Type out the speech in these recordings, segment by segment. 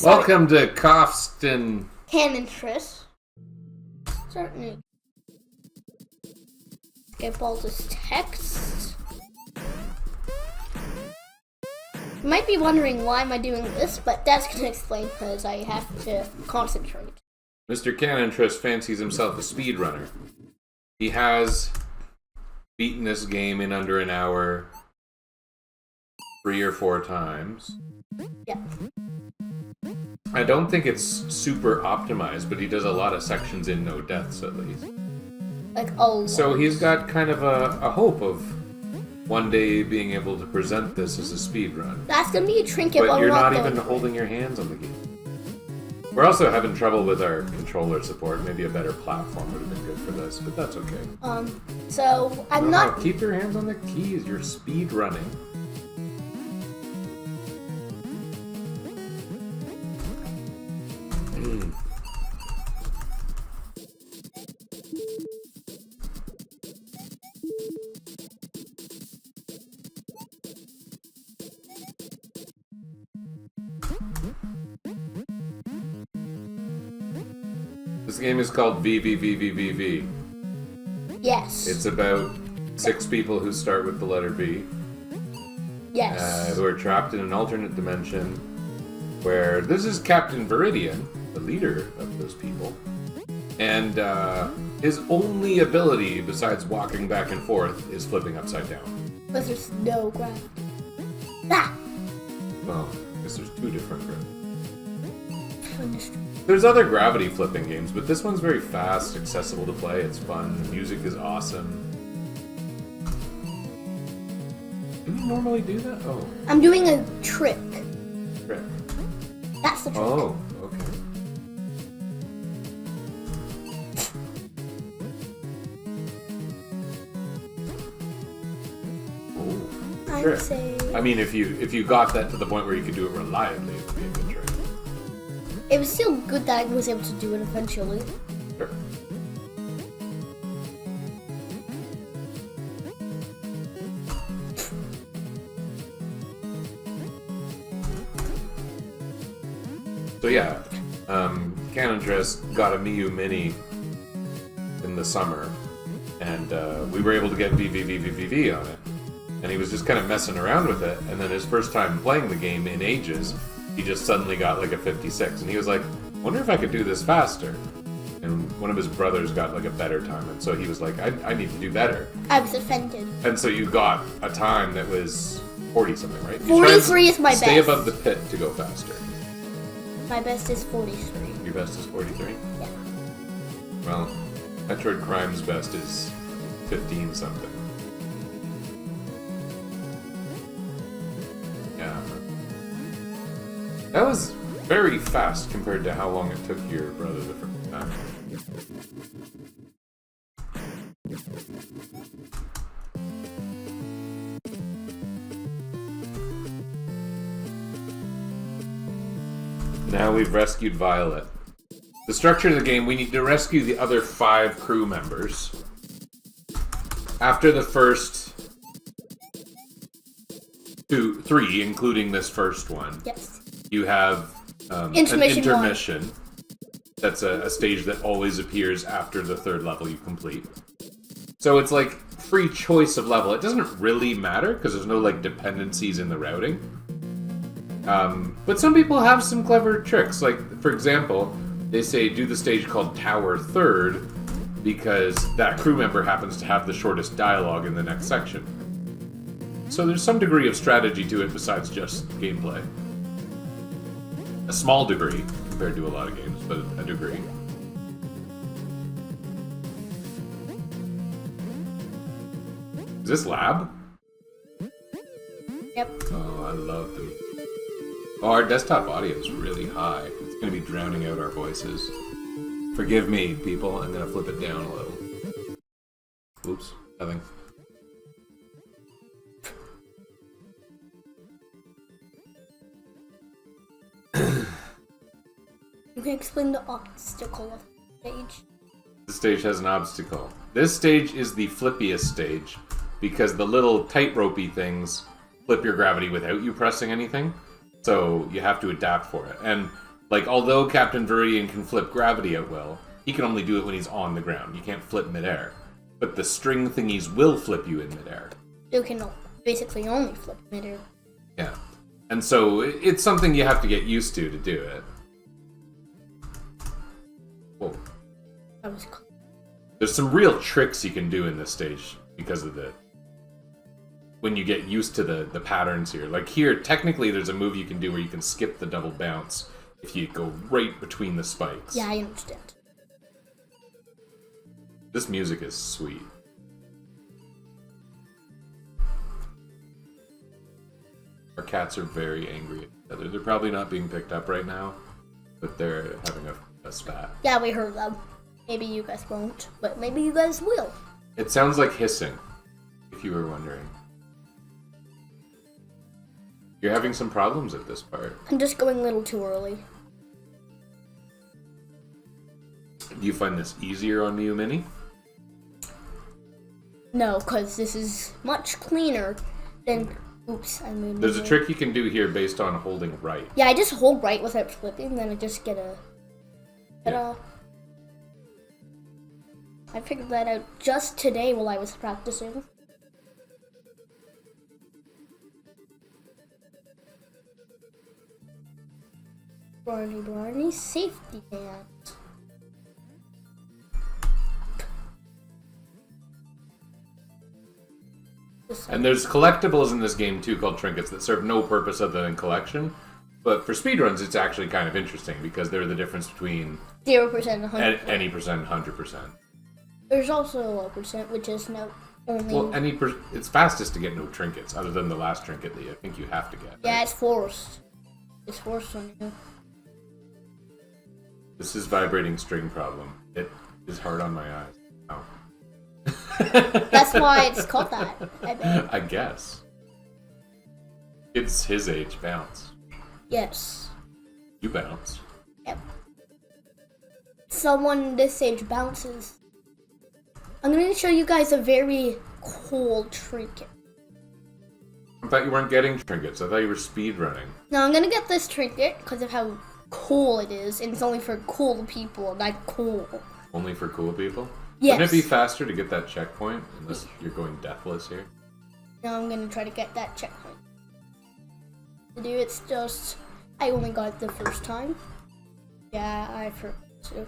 Welcome to Coughston. Canon Tris. Certainly. Skip all this text. You might be wondering why am I doing this, but that's going to explain because I have to concentrate. Mr. Canontress fancies himself a speedrunner. He has beaten this game in under an hour 3 or 4 times. Yeah. I don't think it's super optimized, but he does a lot of sections in no deaths at least. Like, oh. So he's got kind of a hope of one day being able to present this as a speedrun. That's going to be a trinket. But you're not even holding your hands on the game. We're also having trouble with our controller support. Maybe a better platform would have been good for this, but that's okay. So I'm not. Keep your hands on the keys. You're speed running. This game is called VVVVVV. Yes. It's about 6 people who start with the letter V. Yes. Who are trapped in an alternate dimension where this is Captain Viridian, the leader of those people. And his only ability besides walking back and forth is flipping upside down. But there's no gravity. Ah! Well, I guess there's 2 different gravity. Understood. There's other gravity flipping games, but this one's very fast, accessible to play, it's fun, the music is awesome. Do you normally do that? Oh. I'm doing a trick. Trick. That's the trick. Oh, okay. Oh, I'd trick. say I mean, if you got that to the point where you could do it reliably, it would be a good trick. it was still good that I was able to do it eventually. Sure. So yeah, Canontress got a Miu Mini in the summer, and we were able to get VVVVV on it. And he was just kind of messing around with it, and then his first time playing the game in ages, he just suddenly got like a 56, and he was like, wonder if I could do this faster. And one of his brothers got like a better time, and so he was like, I need to do better. I was offended. And so you got a time that was 40 something, right? 43 is my best. Stay above the pit to go faster. My best is 43. Your best is 43? Yeah. Well, Metroid Crime's best is 15 something. Yeah. That was very fast compared to how long it took your brother the first time. Now we've rescued Violet. The structure of the game, we need to rescue the other 5 crew members. After the first 3, including this first one, Yes. you have an intermission. That's a stage that always appears after the 3rd level you complete. So it's like free choice of level. It doesn't really matter because there's no like dependencies in the routing. But some people have some clever tricks. Like, for example, they say do the stage called Tower 3rd because that crew member happens to have the shortest dialogue in the next section. So there's some degree of strategy to it besides just gameplay. A small degree compared to a lot of games, but a degree. Is this lab? Yep. Oh, I love them. Oh, our desktop audio is really high. It's going to be drowning out our voices. Forgive me, people. I'm going to flip it down a little. Oops, nothing. You can explain the obstacle of the stage. The stage has an obstacle. This stage is the flippiest stage because the little tight-ropey things flip your gravity without you pressing anything. So you have to adapt for it. And Like, although Captain Viridian can flip gravity at will, he can only do it when he's on the ground. You can't flip midair. But the string thingies will flip you in midair. You can basically only flip midair. Yeah. And so it's something you have to get used to do it. Whoa. That was cool. There's some real tricks you can do in this stage because of when you get used to the patterns here. Like here, technically there's a move you can do where you can skip the double bounce if you go right between the spikes. Yeah, I understand. This music is sweet. Our cats are very angry at each other. They're probably not being picked up right now, but they're having a spat. Yeah, we heard them. Maybe you guys won't, but maybe you guys will. It sounds like hissing, if you were wondering. You're having some problems at this part. I'm just going a little too early. Do you find this easier on Miu Mini? No, because this is much cleaner than... Oops, I moved. There's a trick you can do here based on holding right. Yeah, I just hold right without flipping, then I just get a... Ta-da. I figured that out just today while I was practicing. Barney, safety dance. And there's collectibles in this game too called trinkets that serve no purpose other than collection. But for speedruns, it's actually kind of interesting because they're the difference between 0% and 100%. Any percent, 100%. There's also a percent, which is no only. Well, it's fastest to get no trinkets, other than the last trinket that I think you have to get. Yeah, right? it's forced. It's forced on you. This is vibrating string problem. It is hard on my eyes. Oh. That's why it's called that, I bet. I guess. It's his age bounce. Yes. You bounce. Yep. Someone this age bounces. I'm going to show you guys a very cool trinket. I thought you weren't getting trinkets. I thought you were speedrunning. Now I'm going to get this trinket because of how cool it is, and it's only for cool people, not cool. Only for cool people? Yes. Wouldn't it be faster to get that checkpoint, unless you're going deathless here? Now I'm going to try to get that checkpoint. To do it's just... I only got it the first time. Yeah, I forgot to.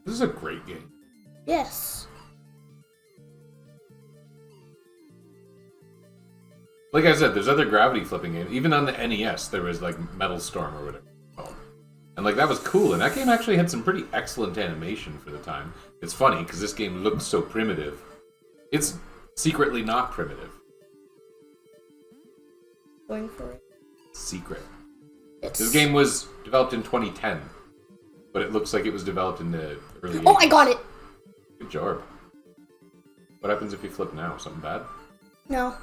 This is a great game. Yes. Like I said, there's other gravity flipping games. Even on the NES, there was like Metal Storm or whatever it's called. And like that was cool, and that game actually had some pretty excellent animation for the time. It's funny, because this game looks so primitive. It's secretly not primitive. Going for it. Secret. It's... This game was developed in 2010, but it looks like it was developed in the early 80s. Oh, I got it! Good job. What happens if you flip now? Something bad? No.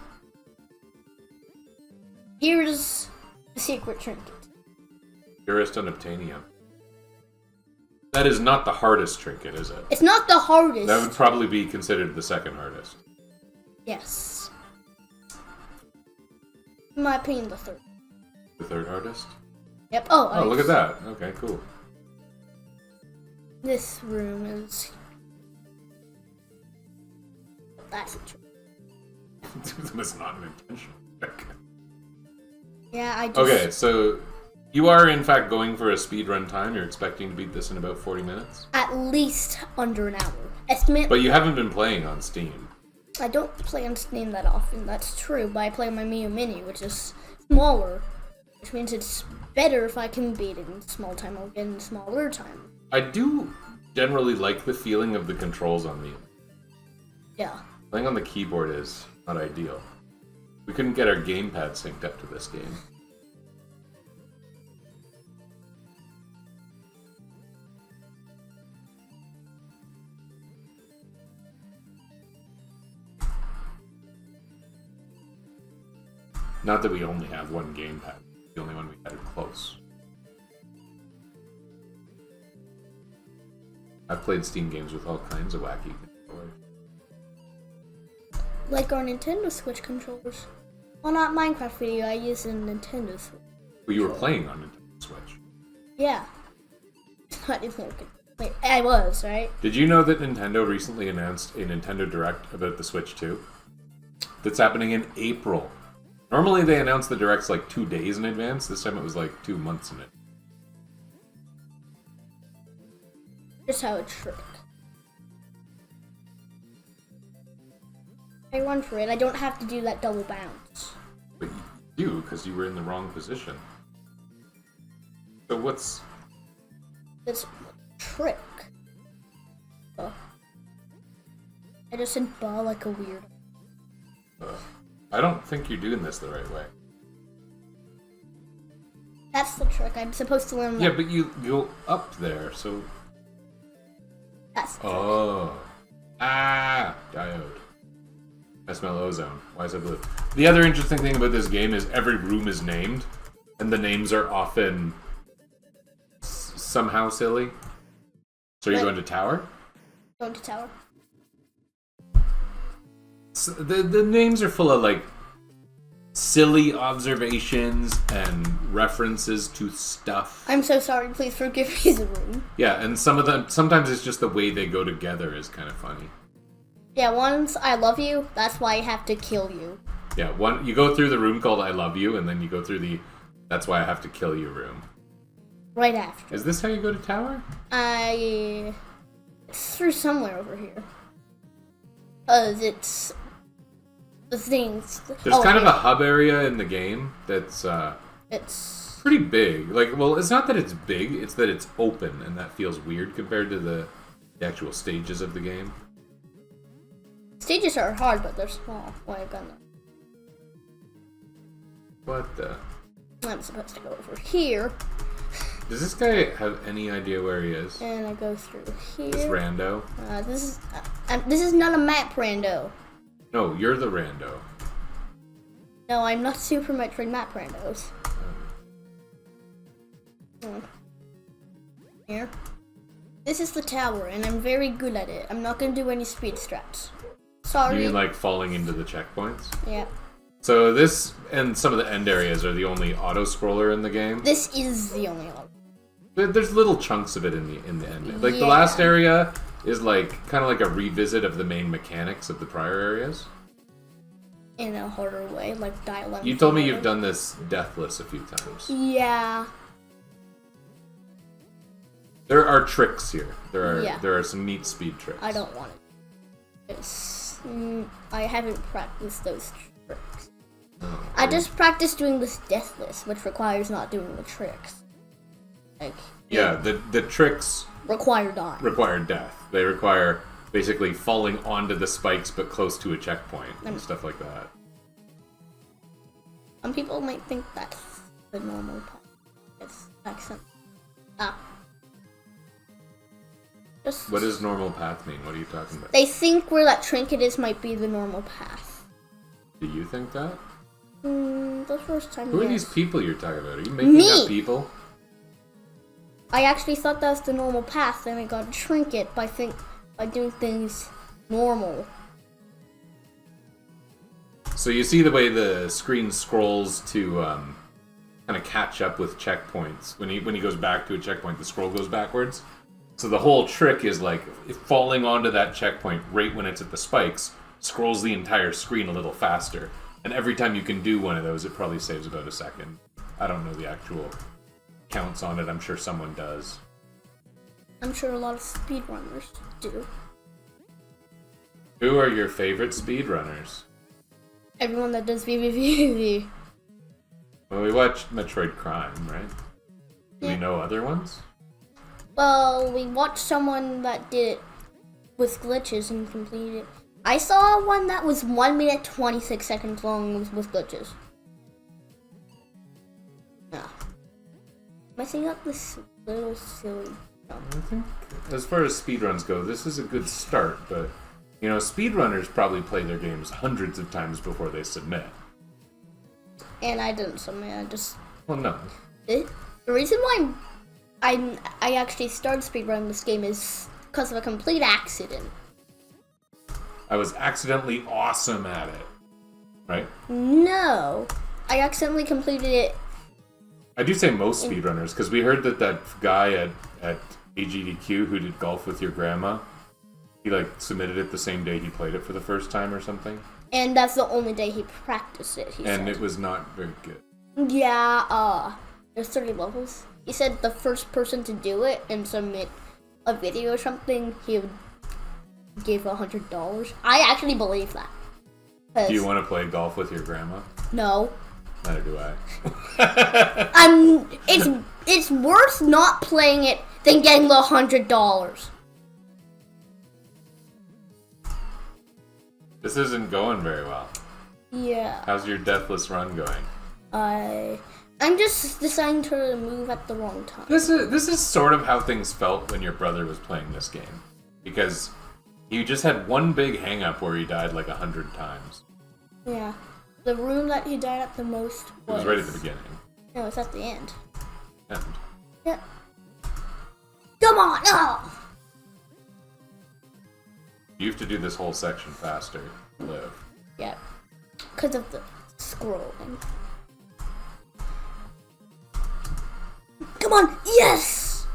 Here's the secret trinket. Purist Unobtainium. That is not the hardest trinket, is it? It's not the hardest. That would probably be considered the second hardest. Yes. In my opinion, the third. The third hardest? Yep. Oh, look at that. Okay, cool. This room is... That's a trick. That's not an intentional trick. Yeah, I just... Okay, so you are in fact going for a speedrun time. You're expecting to beat this in about 40 minutes? At least under an hour. Estimate... But you haven't been playing on Steam. I don't play on Steam that often, that's true, but I play on my Miu Mini, which is smaller. Which means it's better if I can beat it in small time or in smaller time. I do generally like the feeling of the controls on Miu. Yeah. Playing on the keyboard is not ideal. We couldn't get our gamepad synced up to this game. Not that we only have one gamepad. The only one we had it close. I've played Steam games with all kinds of wacky controllers. Like our Nintendo Switch controllers. Well, not Minecraft video. I used a Nintendo Switch. Well, you were playing on Nintendo Switch. Yeah. I didn't look at. Wait, I was, right? Did you know that Nintendo recently announced a Nintendo Direct about the Switch 2? That's happening in April. Normally they announce the Directs like 2 days in advance. This time it was like 2 months in it. Here's how it trick. I run for it. I don't have to do that double bounce. But you do, because you were in the wrong position. So what's... This trick. I just said ball like a weirdo. I don't think you're doing this the right way. That's the trick. I'm supposed to learn that. Yeah, but you go up there, so... That's the trick. Oh. Ah! Diode. I smell ozone. Why is it blue? The other interesting thing about this game is every room is named, and the names are often somehow silly. So you're going to tower? Going to tower. So the names are full of like silly observations and references to stuff. I'm so sorry. Please forgive me, the room. Yeah, and some of them, sometimes it's just the way they go together is kind of funny. Yeah, one's I love you. That's why I have to kill you. Yeah, one you go through the room called I love you, and then you go through the that's why I have to kill you room. Right after. Is this how you go to tower? It's through somewhere over here. It's the things. There's kind of a hub area in the game that's it's pretty big. Like, well, it's not that it's big; it's that it's open, and that feels weird compared to the actual stages of the game. Stages are hard, but they're small. Why I gonna? What the? I'm supposed to go over here. Does this guy have any idea where he is? And I go through here. This rando? This is not a map rando. No, you're the rando. No, I'm not Super Metroid map randos. Here. This is the tower, and I'm very good at it. I'm not gonna do any speed strats. Sorry. You mean like falling into the checkpoints? Yeah. So this and some of the end areas are the only auto-scroller in the game. This is the only auto. There's little chunks of it in the end. Like Yeah. the last area is like kind of like a revisit of the main mechanics of the prior areas. In a harder way, like dial-up. You told me you've done this deathless a few times. Yeah. There are tricks here. There Yeah. are some neat speed tricks. I don't want it. I haven't practiced those tricks. Oh, I just practiced doing this deathless, which requires not doing the tricks. Like yeah, the tricks require dying. require death. They require basically falling onto the spikes but close to a checkpoint and stuff like that. Some people might think that's the normal path. It's accent. What does normal path mean? What are you talking about? They think where that trinket is might be the normal path. Do you think that? The first time. Who are yes. these people you're talking about? Are you making Me! up people? I actually thought that was the normal path, and I got a trinket by doing things normal. So you see the way the screen scrolls to kind of catch up with checkpoints. When he goes back to a checkpoint, the scroll goes backwards. So the whole trick is like falling onto that checkpoint right when it's at the spikes, scrolls the entire screen a little faster. And every time you can do one of those, it probably saves about a second. I don't know the actual counts on it. I'm sure someone does. I'm sure a lot of speedrunners do. Who are your favorite speedrunners? Everyone that does VVVVV. Well, we watched Metroid Prime, right? Do we Yeah. know other ones? Well, we watched someone that did it with glitches and completed it. I saw one that was 1 minute 26 seconds long with glitches. Ah. Messing up this little silly jump. I think, as far as speedruns go, this is a good start, but, you know, speedrunners probably play their games hundreds of times before they submit. And I didn't submit, I just... Well, no. The reason why I actually started speedrunning this game is because of a complete accident. I was accidentally awesome at it. right? No. I accidentally completed it. I do say most speedrunners, because we heard that guy at AGDQ who did Golf with Your Grandma, he like submitted it the same day he played it for the first time or something. And that's the only day he practiced it, he said. It was not very good. Yeah, there's 30 levels. He said the first person to do it and submit a video or something, he would give $100. I actually believe that. Do you want to play Golf with Your Grandma? No. Neither do I. It's worth not playing it than getting the $100. This isn't going very well. Yeah. How's your deathless run going? I'm just deciding to move at the wrong time. This is sort of how things felt when your brother was playing this game, because he just had one big hang-up where he died like 100 times. Yeah. The room that he died at the most was... It was right at the beginning. No, it's at the end. End. Yeah. Come on! Oh! You have to do this whole section faster to live. Yeah. Because of the scrolling. Come on! Yes!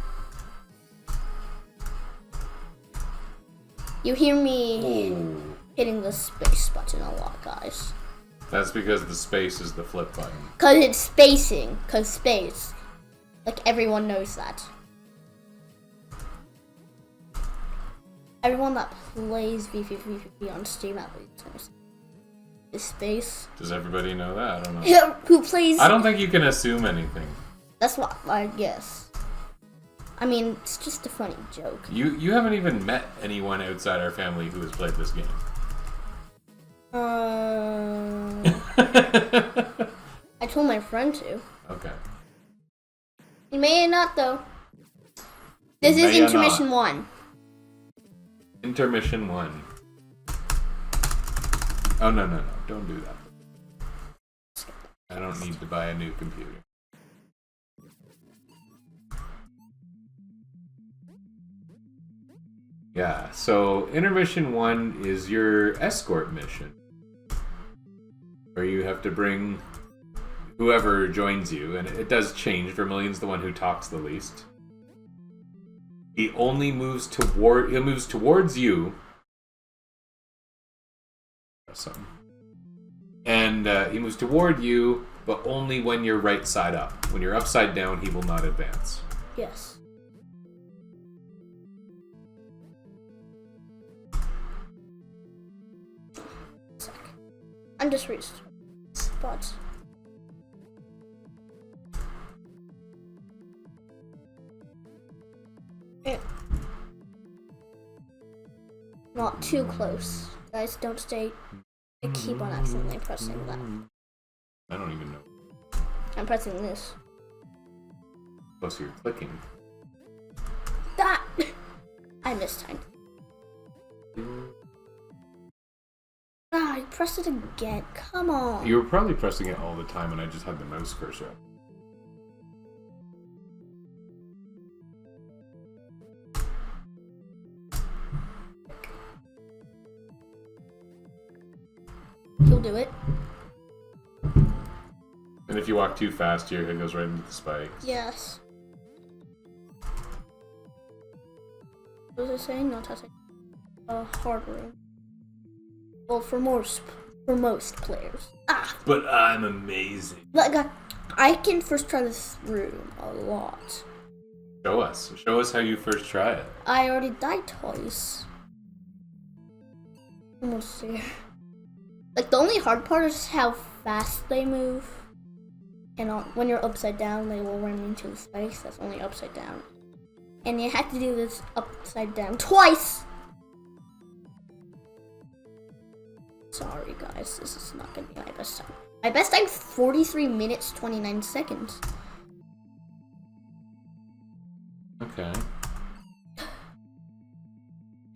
You hear me hitting the space button a lot, guys. That's because the space is the flip button. Because it's spacing. Because space. Like, everyone knows that. Everyone that plays VVVVV on Steam at least knows is space. Does everybody know that? I don't know. Yeah, who plays... I don't think you can assume anything. That's what I guess. I mean, it's just a funny joke. You haven't even met anyone outside our family who has played this game. I told my friend to. Okay. He may not, though. This is intermission 1. Intermission 1. Oh, no. Don't do that. I don't need to buy a new computer. Yeah, so intermission 1 is your escort mission, where you have to bring whoever joins you, and it does change. Vermilion's the one who talks the least. He only moves towards you. And he moves toward you, but only when you're right side up. When you're upside down, he will not advance. Yes. I'm just reached spots. Not too close. Guys, don't stay. I keep on accidentally pressing that. I don't even know. I'm pressing this. Oh, so you're clicking. That! I missed time. Ah, I pressed it again. Come on. You were probably pressing it all the time, and I just had the mouse cursor up. You'll do it. And if you walk too fast, your head goes right into the spikes. Yes. What was I saying? Not touching. Hard room. Well, for most players. Ah! But I'm amazing. Like, I can first try this room a lot. Show us. Show us how you first try it. I already died twice. Almost there. Like, the only hard part is how fast they move. And when you're upside down, they will run into the spikes. That's only upside down. And you have to do this upside down twice! Sorry, guys. This is not going to be my best time. My best time is 43 minutes, 29 seconds. Okay.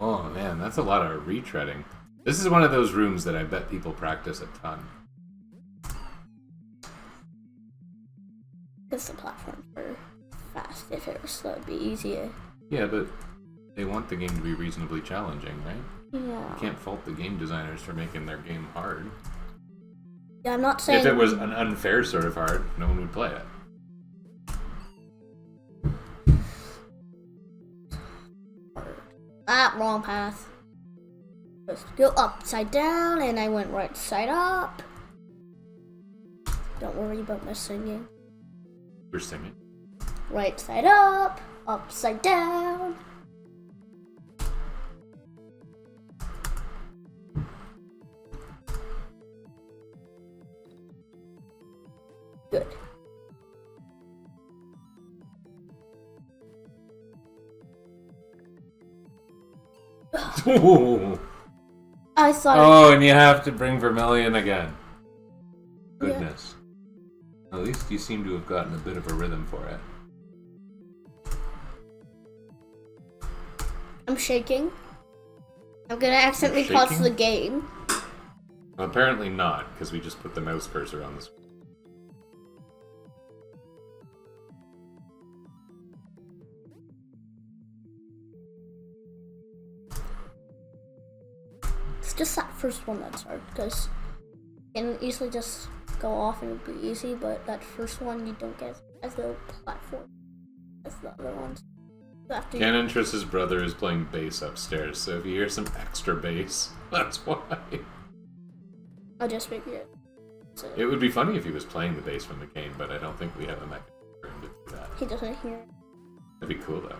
Oh, man. That's a lot of retreading. This is one of those rooms that I bet people practice a ton. Because the platforms are fast. If it were slow, it'd be easier. Yeah, but they want the game to be reasonably challenging, right? Yeah. You can't fault the game designers for making their game hard. Yeah, I'm not saying... If it was an unfair sort of hard, no one would play it. Ah, wrong path. Just go upside down, and I went right side up. Don't worry about my singing. You're singing? Right side up, upside down. Good. I thought. Oh, and you have to bring Vermilion again. Goodness. Yeah. At least you seem to have gotten a bit of a rhythm for it. I'm shaking. I'm gonna accidentally pause the game. Well, apparently not, because we just put the mouse cursor on the screen. It's just that first one that's hard, because you can easily just go off and it'll be easy, but that first one you don't get as the platform as the other ones. Canon Triss's brother is playing bass upstairs, so if you hear some extra bass, that's why. I'll just figure it. So it would be funny if he was playing the bass from the game, but I don't think we have a mechanism for him to do that. He doesn't hear it. That'd be cool, though.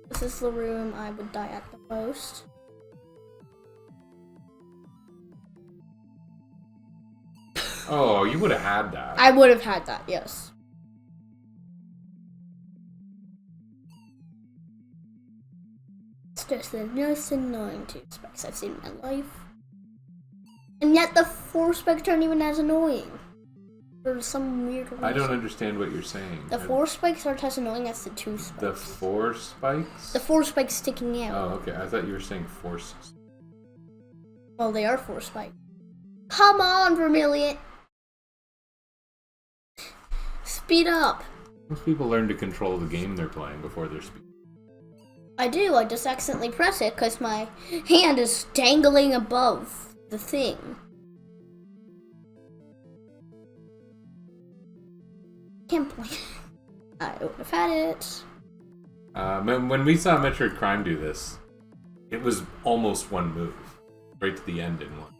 This is the room I would die at the most. Oh, you would have had that. I would have had that, yes. It's just the most annoying 2 specs I've seen in my life. And yet the 4 specs aren't even as annoying. For some weird reason. I don't understand what you're saying. The 4 spikes aren't as annoying as the 2 spikes. The 4 spikes? The 4 spikes sticking out. Oh, okay. I thought you were saying forces. Well, they are 4 spikes. Come on, Vermilion! Speed up! Most people learn to control the game they're playing before they're speeding. I do, I just accidentally press it because my hand is dangling above the thing. Can't play. I would have had it. When we saw Metroid Prime do this, it was almost one move. Right to the end in one.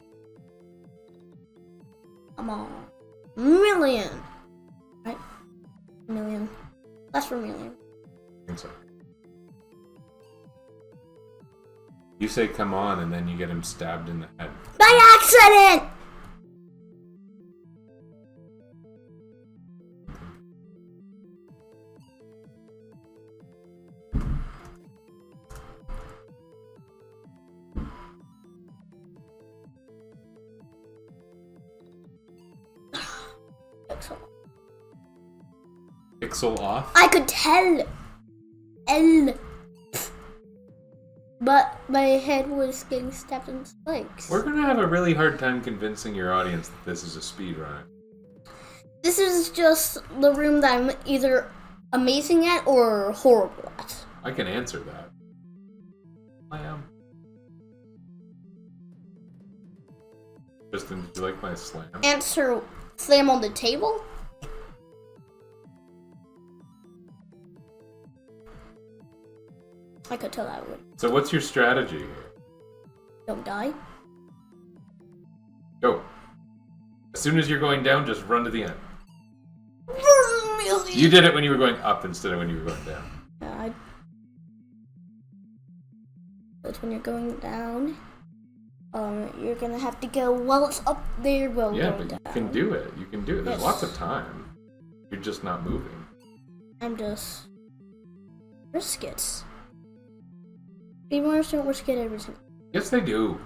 Come on. Million! Right? Million. That's for million. I think so. You say come on and then you get him stabbed in the head. By accident! Pixel off? I could tell! But my head was getting stabbed in spikes. We're gonna have a really hard time convincing your audience that this is a speedrun. This is just the room that I'm either amazing at or horrible at. I can answer that. I am. Justin, did you like my slam? Answer, slam on the table? I could tell that would. So what's your strategy here? Don't die. Go. As soon as you're going down, just run to the end. You did it when you were going up instead of when you were going down. Yeah, But when you're going down, you're gonna have to go while it's up there while going down. Yeah, but you can do it. You can do it. There's Yes. lots of time. You're just not moving. I'm just... risk it. Speedrunners don't risk it everything. Yes, they do.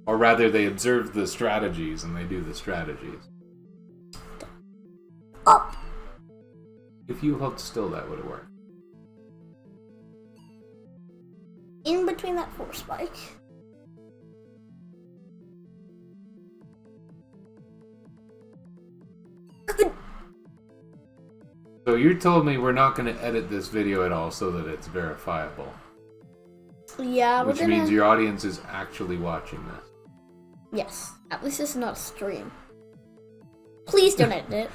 Or rather, they observe the strategies and they do the strategies. Up! If you held still, that would have worked. In between that 4 spike. So you told me we're not going to edit this video at all so that it's verifiable. Yeah, Which means your audience is actually watching this. Yes. At least it's not a stream. Please don't edit it.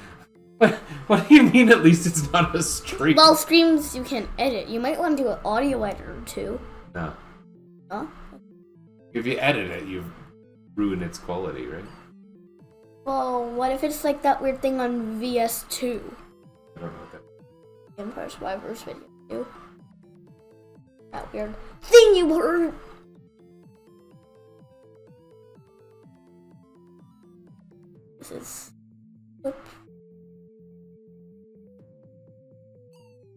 What do you mean at least it's not a stream? Well, streams you can edit. You might want to do an audio editor too. No. Huh? If you edit it, you ruin its quality, right? Well, what if it's like that weird thing on VS2? I don't know what that. Empire Survivors video too. That weird thing you heard. This is. Whoop.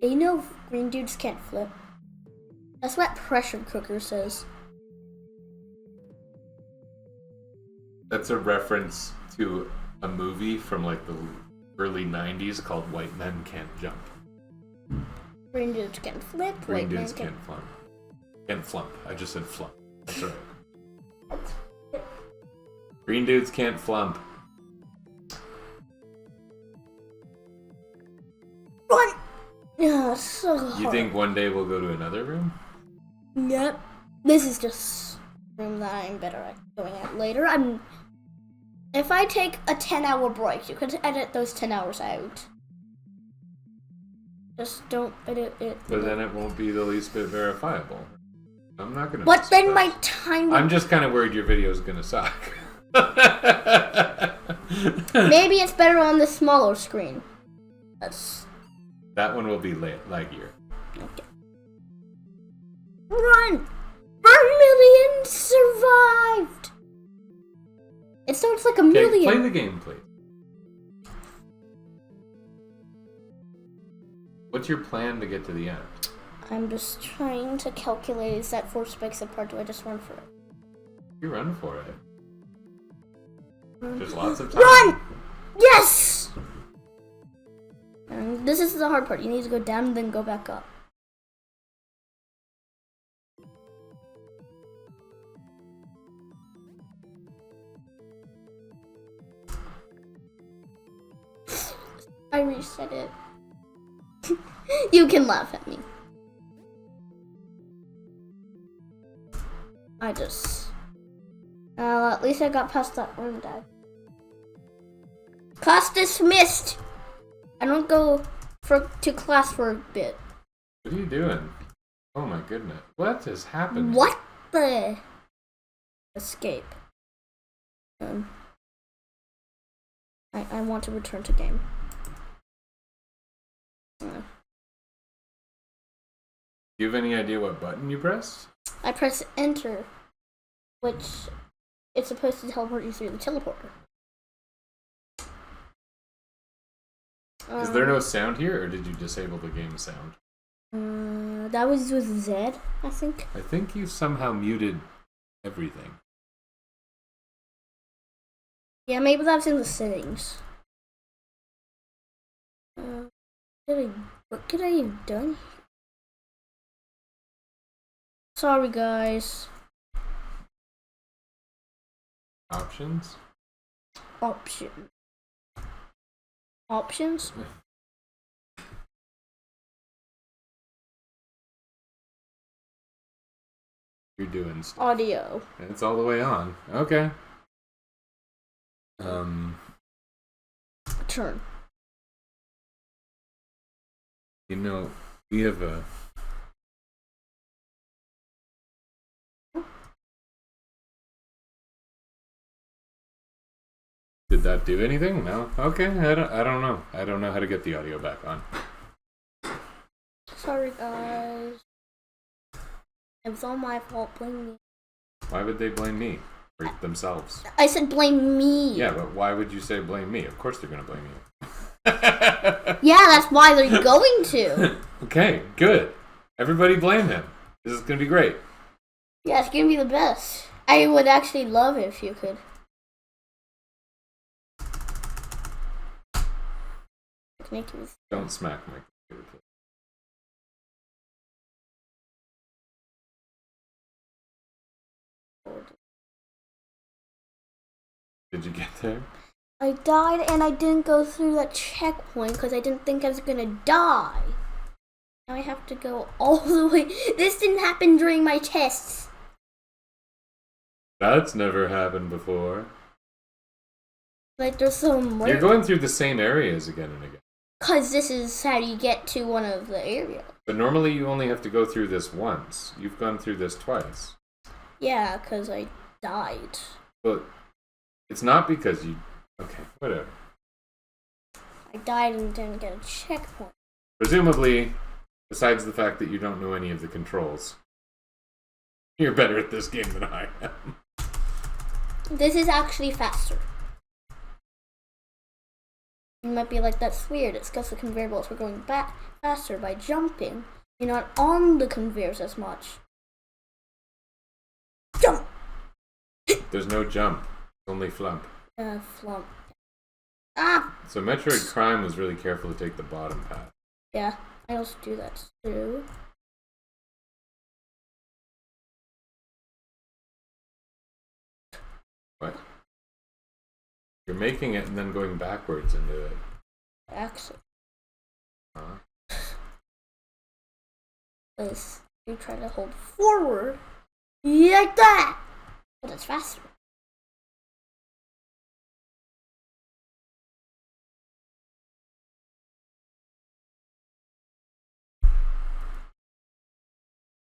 You know green dudes can't flip. That's what pressure cooker says. That's a reference to a movie from like the early 90s called White Men Can't Jump. Green dudes can flip. Green dudes can't flump. Can't flump. I just said flump. That's right. Green dudes can't flump. Run! Yeah, so hard. You think one day we'll go to another room? Yep. This is just a room that I'm better at going at later. If I take a 10-hour break, you could edit those 10 hours out. Just don't edit it. But then it won't be the least bit verifiable. I'm not gonna. But then my time. I'm just kind of worried your video is gonna suck. Maybe it's better on the smaller screen. That one will be laggier. Okay. Run! Vermilion survived! It starts like a million. Play the game, please. What's your plan to get to the end? I'm just trying to calculate, is that 4 spikes apart? Do I just run for it? You run for it. There's lots of time. Run! Yes! And this is the hard part. You need to go down and then go back up. I reset it. You can laugh at me. At least I got past that one, Dad. Class dismissed! I don't go to class for a bit. What are you doing? Oh my goodness. What is happening? What the? Escape. I want to return to game. Do you have any idea what button you pressed? I press enter, which it's supposed to teleport you through the teleporter. Is there no sound here, or did you disable the game sound? That was with Z, I think. I think you somehow muted everything. Yeah, maybe that's in the settings. What could I have done? Sorry, guys. Options? Options? You're doing stuff. Audio. It's all the way on. Okay. Turn. You know, we have a... Did that do anything? No? Okay, I don't know. I don't know how to get the audio back on. Sorry, guys. It was all my fault. Blame me. Why would they blame me? Or themselves? I said blame me. Yeah, but why would you say blame me? Of course they're gonna blame you. Yeah, that's why they're going to. Okay, good. Everybody blame him. This is gonna be great. Yeah, it's gonna be the best. I would actually love it if you could. Don't smack my computer, please. Did you get there? I died and I didn't go through that checkpoint because I didn't think I was gonna die. Now I have to go all the way. This didn't happen during my tests. That's never happened before. Like, there's some... You're going through the same areas again and again. Because this is how you get to one of the areas. But normally you only have to go through this once. You've gone through this twice. Yeah, because I died. But it's not because you... Okay, whatever. I died and didn't get a checkpoint. Presumably, besides the fact that you don't know any of the controls, you're better at this game than I am. This is actually faster. You might be like, that's weird. It's because the conveyor belts were going back faster by jumping. You're not on the conveyors as much. Jump! There's no jump. It's only flump. Flump. Ah! So Metroid Prime was really careful to take the bottom path. Yeah, I also do that too. What? You're making it and then going backwards into it. Actually. Because you try to hold forward like that, but it's faster.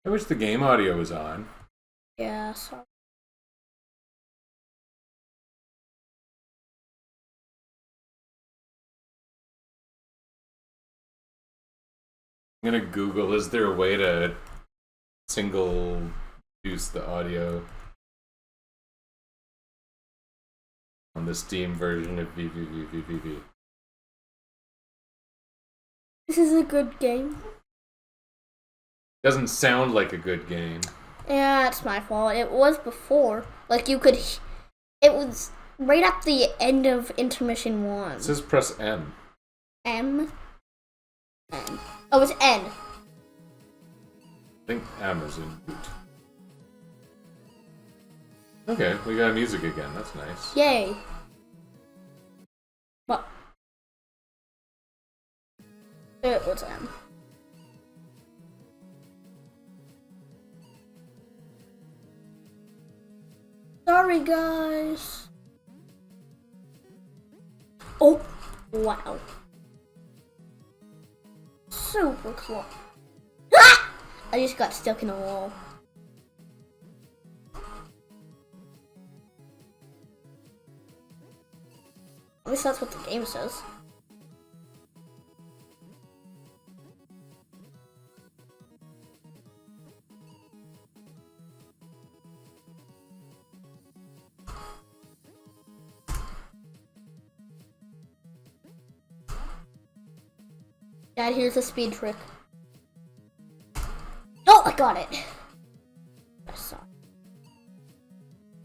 I wish the game audio was on. Yeah, sorry. I'm gonna Google, is there a way to single use the audio on the Steam version of VVVVVV? This is a good game. Doesn't sound like a good game. Yeah, it's my fault. It was before. Like, you could... It was right at the end of intermission 1. It says press M. M? N. Oh, it's N. I think M is in boot. Okay, we got music again. That's nice. Yay. What? It was M. Sorry, guys. Oh, wow. Super cool. Ah! I just got stuck in a wall. At least that's what the game says. Dad, here's a speed trick. Oh, I got it. I saw.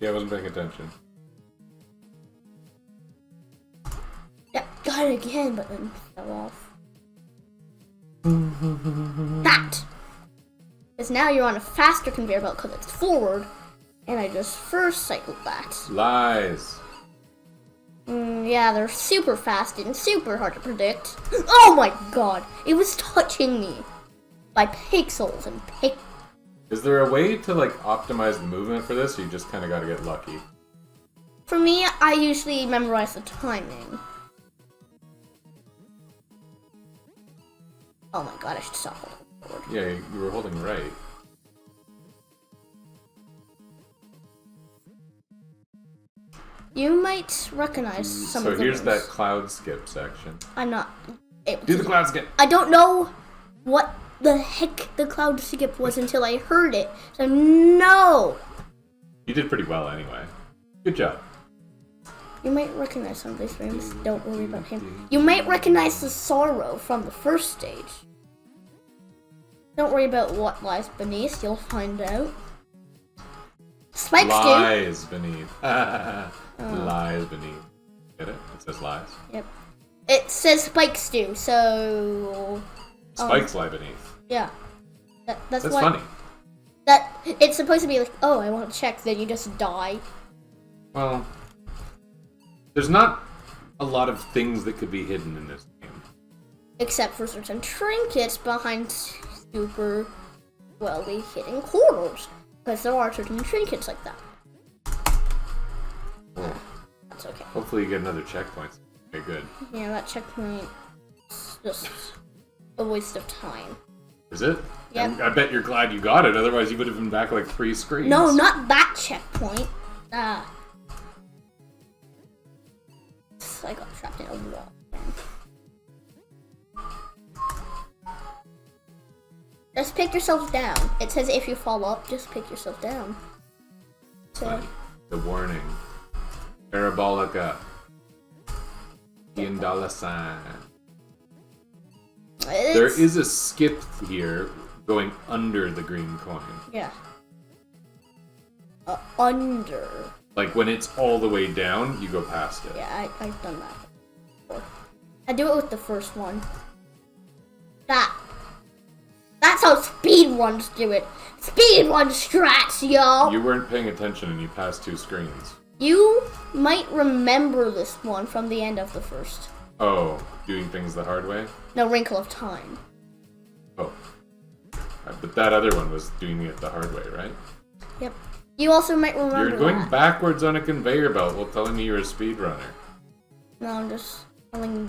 Yeah, I wasn't paying attention. Yeah, got it again, but then fell off. That! Because now you're on a faster conveyor belt because it's forward, and I just first cycled that. Lies. Yeah, they're super fast and super hard to predict. Oh my god, it was touching me by pixels and Is there a way to like optimize the movement for this, or you just kind of got to get lucky? For me, I usually memorize the timing. Oh my god, I should stop holding forward. Yeah, you were holding right. You might recognize some of the So here's moves. that cloud skip section. I'm not able Do to the cloud skip! I don't know what the heck the cloud skip was until I heard it. So no! You did pretty well anyway. Good job. You might recognize some of these rooms. Don't worry about him. You might recognize the sorrow from the first stage. Don't worry about what lies beneath. You'll find out. Spikes lies beneath. Lies beneath. Get it? It says lies. Yep. It says spikes do, so... Spikes lie beneath. Yeah. That's That's why, funny. That it's supposed to be like, oh, I want to check, then you just die. Well, there's not a lot of things that could be hidden in this game. Except for certain trinkets behind super well-hidden corridors. Because there are certain trinkets like that. Oh. That's okay. Hopefully you get another checkpoint. Okay, good. Yeah, that checkpoint is just a waste of time. Is it? Yep. I bet you're glad you got it, otherwise you would have been back like 3 screens. No, not that checkpoint. I got trapped in a wall. Just pick yourself down. It says if you fall up, just pick yourself down. So, the warning. Parabolica. $1 There is a skip here going under the green coin. Yeah. Under. Like when it's all the way down, you go past it. Yeah, I've done that before. I do it with the first one. That's how speedruns do it. Speedrun strats, y'all. You weren't paying attention and you passed 2 screens. You might remember this one from the end of the first. Oh, doing things the hard way? No, Wrinkle of Time. Oh. But that other one was doing it the hard way, right? Yep. You also might remember You're going that. backwards on a conveyor belt while telling me you're a speedrunner. No, I'm just telling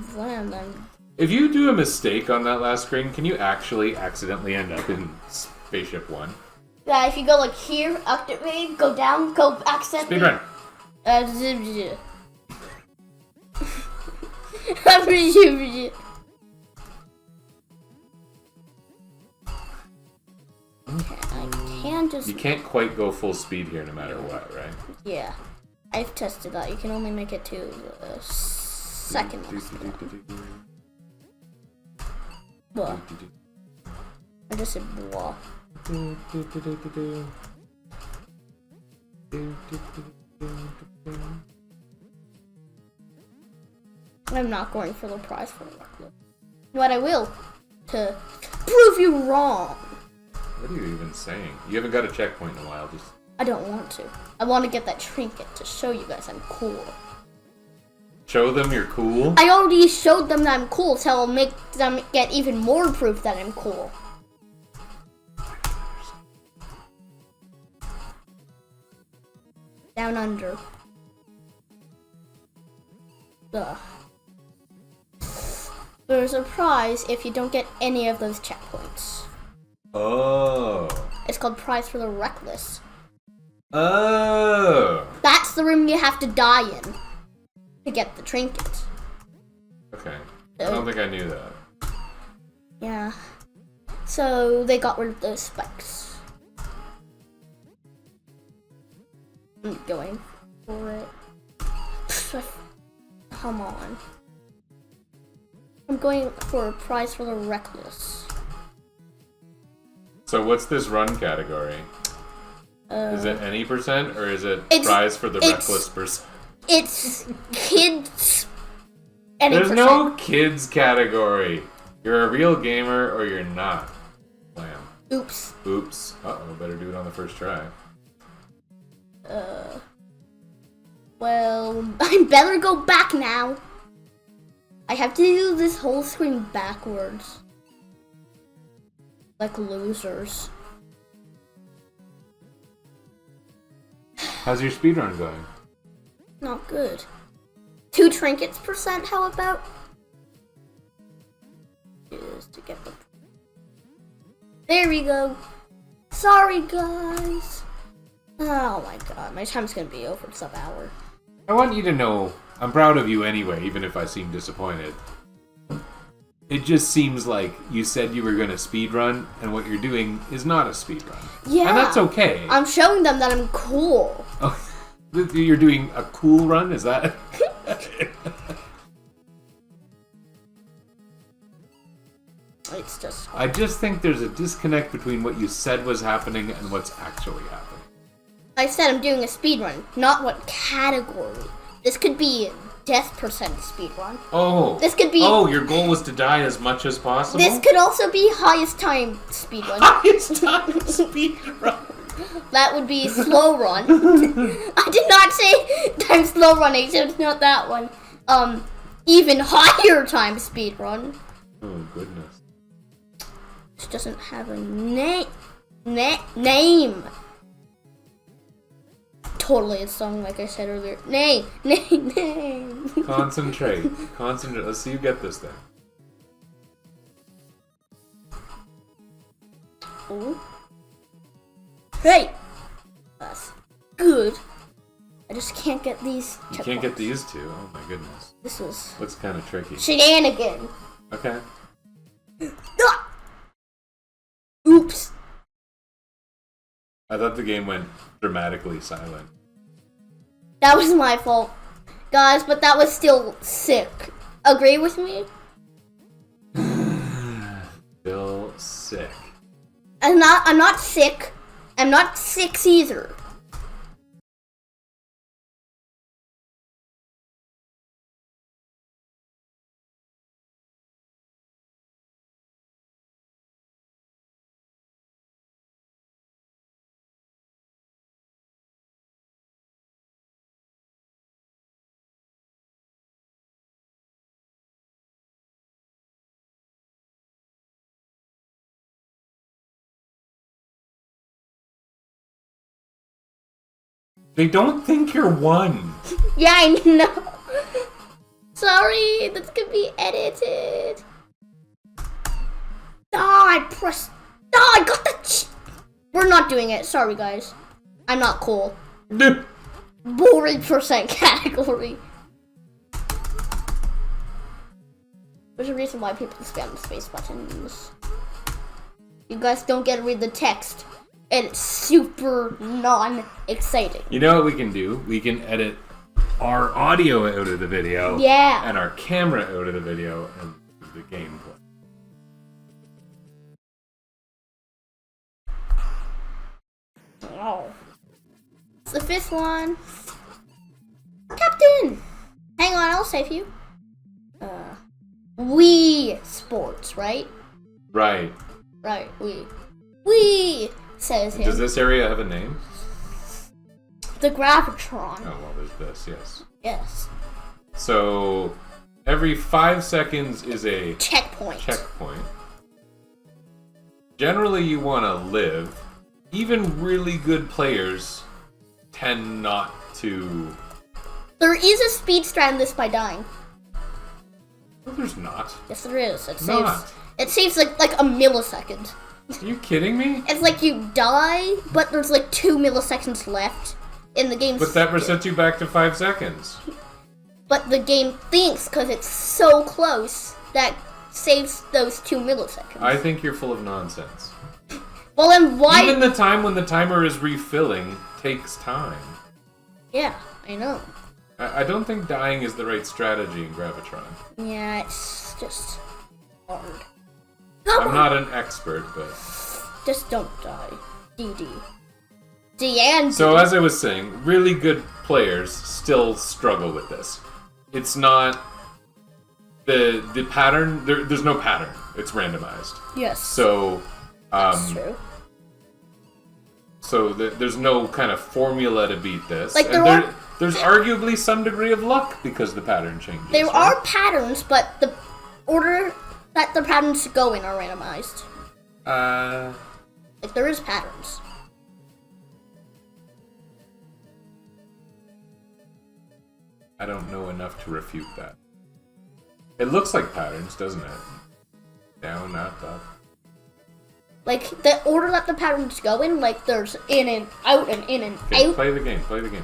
them. If you do a mistake on that last screen, can you actually accidentally end up in Spaceship 1? Yeah, if you go like here, activate, go down, go accidentally. Speedrun! Okay, I can just... You can't quite go full speed here no matter what, right? Yeah. I've tested that. You can only make it to the second Blah. I just said blah. I'm not going for the prize for the reckless. But I will, to prove you wrong. What are you even saying? You haven't got a checkpoint in a while, just... I don't want to. I want to get that trinket to show you guys I'm cool. Show them you're cool? I already showed them that I'm cool, so I'll make them get even more proof that I'm cool. Down under. Ugh. There's a prize if you don't get any of those checkpoints. Oh. It's called Prize for the Reckless. Oh. That's the room you have to die in to get the trinket. Okay. I don't think I knew that. Yeah. So they got rid of those spikes. I'm going for it. Come on. I'm going for a prize for the reckless. So what's this run category? Is it any percent or is it prize for the reckless percent? It's kids. Any There's percent. no kids category. You're a real gamer or you're not. Blam. Oops. Oops. Uh-oh, better do it on the first try. Well, I better go back now. I have to do this whole screen backwards. Like losers. How's your speedrun going? Not good. 2 trinkets percent, how about? Is to get the... There we go. Sorry, guys. Oh my god, my time's gonna be over in some hour. I want you to know I'm proud of you anyway, even if I seem disappointed. It just seems like you said you were going to speedrun, and what you're doing is not a speedrun. Yeah. And that's okay. I'm showing them that I'm cool. Oh, you're doing a cool run? Is that... It's just... I just think there's a disconnect between what you said was happening and what's actually happening. I said I'm doing a speedrun, not what category. This could be death percent speedrun. Oh. This could be... Oh, your goal was to die as much as possible? This could also be highest time speedrun. Highest time speedrun. That would be slow run. I did not say time slow running, so it's not that one. Even higher time speedrun. Oh, goodness. This doesn't have a name. totally a song, like I said earlier. Nay, nay, nay. Concentrate. Concentrate. Let's see you get this thing. Oh. Hey! That's good. I just can't get these. You can't get these two. Oh my goodness. This was. Looks kind of tricky. Shenanigan. Okay. Ah! Oops. I thought the game went dramatically silent. That was my fault. Guys, but that was still sick. Agree with me? Still sick. I'm not sick. I'm not 6 either. They don't think you're one. Yeah, I know. Sorry, that's gonna be edited. I pressed. I got the. We're not doing it. Sorry, guys. I'm not cool. Boring percent category. There's a reason why people spam the space buttons. You guys don't get to read the text. And it's super non-exciting. You know what we can do? We can edit our audio out of the video. Yeah. And our camera out of the video and the gameplay. Oh. It's the 5th one. Captain! Hang on, I'll save you. Wii Sports, right? Right. Right, Wii, says him. Does this area have a name? The Gravitron. Oh, well, there's this, yes. Yes. So, every 5 seconds is a checkpoint. Generally, you want to live. Even really good players tend not to... There is a speed strand this by dying. No, there's not. Yes, there is. It saves like a millisecond. Are you kidding me? It's like you die, but there's like 2 milliseconds left in the game. But that resets you back to 5 seconds. But the game thinks, because it's so close, that saves those 2 milliseconds. I think you're full of nonsense. Well, then why... Even the time when the timer is refilling takes time. Yeah, I know. I don't think dying is the right strategy in Gravitron. Yeah, it's just hard. I'm not an expert, but... Just don't die. DD. DD. So as I was saying, really good players still struggle with this. It's not... The pattern... There's no pattern. It's randomized. Yes. So... That's true. So there's no kind of formula to beat this. Like there's arguably some degree of luck because the pattern changes. There are patterns, but the order that the patterns go in are randomized. Like there is patterns. I don't know enough to refute that. It looks like patterns, doesn't it? Down, up, up. Like, the order that the patterns go in, like, there's in and out and in and out. Play the game, play the game.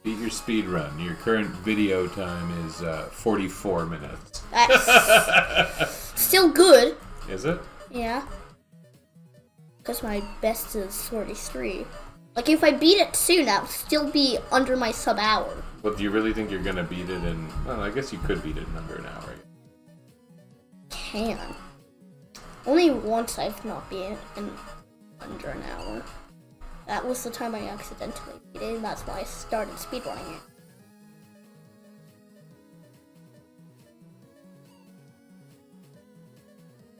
Beat your speed run. Your current video time is 44 minutes. That's still good. Is it? Yeah. Because my best is 43. Like, if I beat it soon, I'll still be under my sub-hour. Well, do you really think you're going to beat it in... Well, I guess you could beat it in under an hour. Can. Only once I've not been in under an hour. That was the time I accidentally beat it, and that's why I started speedrunning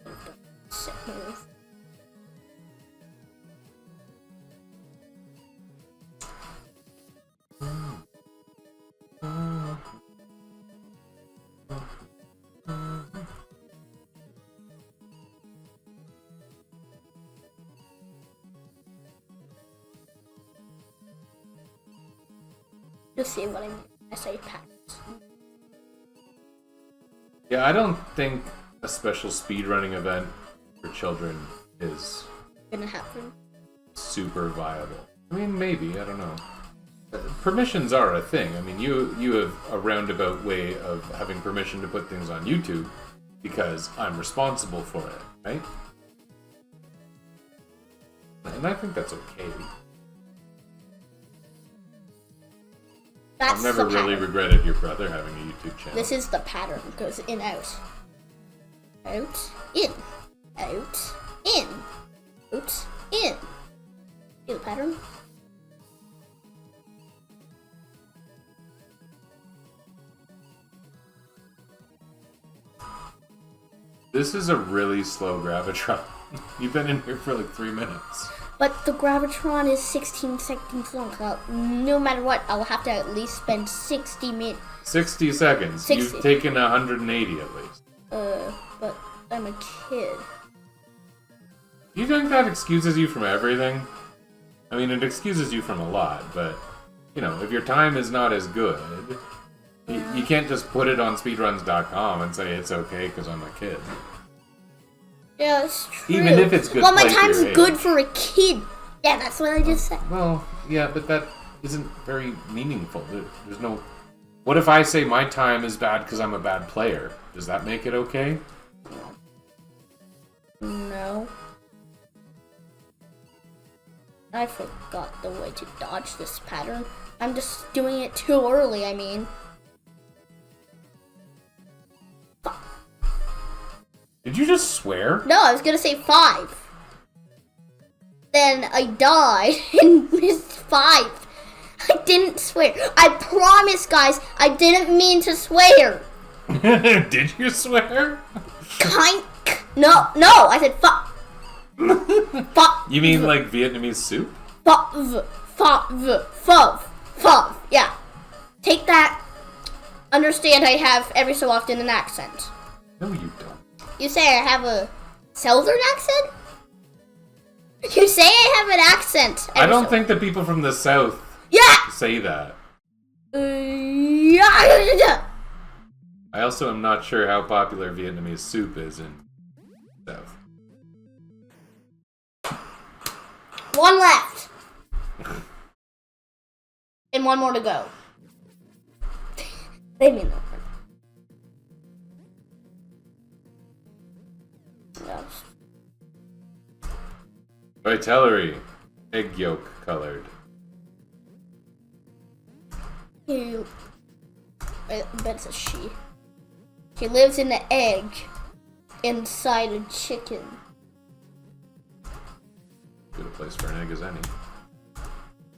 it. Sick move. You'll see what I mean when I say patterns. Yeah, I don't think a special speedrunning event for children is Gonna happen. super viable. I mean, maybe, I don't know. Permissions are a thing. I mean, you have a roundabout way of having permission to put things on YouTube because I'm responsible for it, right? And I think that's okay. That's I've never the really pattern. regretted your brother having a YouTube channel. This is the pattern. It goes in, out. Out, in. Out, in. Out, in. See the pattern? This is a really slow Gravitron. You've been in here for like 3 minutes. But the Gravitron is 16 seconds long. So no matter what, I'll have to at least spend 60 minutes. 60 seconds. 60. You've taken 180 at least. But I'm a kid. Do you think that excuses you from everything? I mean, it excuses you from a lot, but, you know, if your time is not as good, you can't just put it on speedruns.com and say it's okay because I'm a kid. Yeah, that's true. Even if it's good. Well, my play for time's your good age. for a kid. Yeah, that's what I just said. Well, yeah, but that isn't very meaningful. There's no... What if I say my time is bad because I'm a bad player? Does that make it okay? No. I forgot the way to dodge this pattern. I'm just doing it too early, I mean. Did you just swear? No, I was gonna say 5. Then I died and missed 5. I didn't swear. I promise, guys, I didn't mean to swear. Did you swear? No, I said fuck. You mean like Vietnamese soup? Yeah. Take that. Understand I have every so often an accent. No, you don't. You say I have a southern accent? You say I have an accent. I don't think the people from the South say that. Yeah. I also am not sure how popular Vietnamese soup is in the South. 1 left. And 1 more to go. They mean that. Yes. Vitellery. Egg yolk colored. I bet it's a she. She lives in the egg inside a chicken. Good a place for an egg as any.